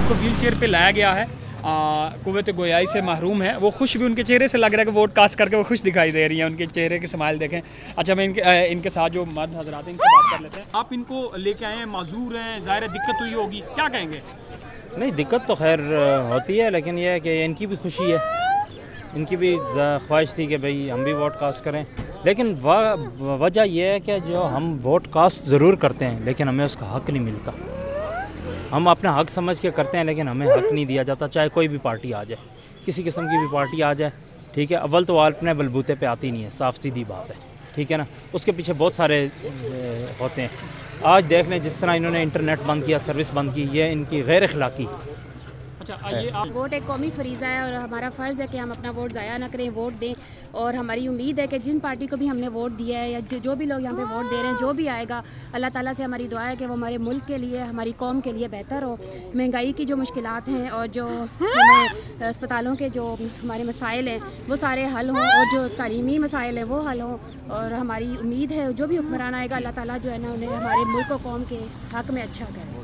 صاحب کو wheel chair پہ لایا گیا ہے، قوت گویائی سے محروم ہے، وہ خوش بھی ان کے چہرے سے لگ رہا ہے کہ ووٹ کاسٹ کر کے وہ خوش دکھائی دے رہی ہیں، ان کے چہرے کے اسمائل دیکھیں۔ اچھا میں ان کے ساتھ جو مرد حضرات ہیں ان سے بات کر لیتے ہیں۔ آپ ان کو لے کے آئے ہیں، معذور ہیں، ظاہر ہے دقت ہوئی ہوگی، کیا کہیں گے؟ نہیں دقت تو خیر ہوتی ہے، لیکن یہ ہے کہ ان کی بھی خوشی ہے، ان کی بھی خواہش تھی کہ بھئی ہم بھی ووٹ کاسٹ کریں، لیکن وجہ یہ ہے کہ جو ہم ووٹ کاسٹ ضرور کرتے ہیں لیکن ہمیں اس کا حق نہیں ملتا۔ ہم اپنا حق سمجھ کے کرتے ہیں لیکن ہمیں حق نہیں دیا جاتا، چاہے کوئی بھی پارٹی آ جائے، کسی قسم کی بھی پارٹی آ جائے، ٹھیک ہے۔ اول تو وہ اپنے بلبوتے پہ آتی نہیں ہے، صاف سیدھی بات ہے، ٹھیک ہے نا۔ اس کے پیچھے بہت سارے ہوتے ہیں۔ آج دیکھ لیں جس طرح انہوں نے انٹرنیٹ بند کیا، سروس بند کی، یہ ان کی غیر اخلاقی۔ اچھا آئیے آپ، ووٹ ایک قومی فریضہ ہے اور ہمارا فرض ہے کہ ہم اپنا ووٹ ضائع نہ کریں، ووٹ دیں، اور ہماری امید ہے کہ جن پارٹی کو بھی ہم نے ووٹ دیا ہے یا جو بھی لوگ یہاں پہ ووٹ دے رہے ہیں، جو بھی آئے گا، اللہ تعالیٰ سے ہماری دعا ہے کہ وہ ہمارے ملک کے لیے، ہماری قوم کے لیے بہتر ہو۔ مہنگائی کی جو مشکلات ہیں اور جو ہمیں اسپتالوں کے جو ہمارے مسائل ہیں وہ سارے حل ہوں، اور جو تعلیمی مسائل ہیں وہ حل ہوں، اور ہماری امید ہے جو بھی حکمران آئے گا اللہ تعالیٰ جو ہے نا انہیں ہمارے ملک و قوم کے حق میں اچھا کرے۔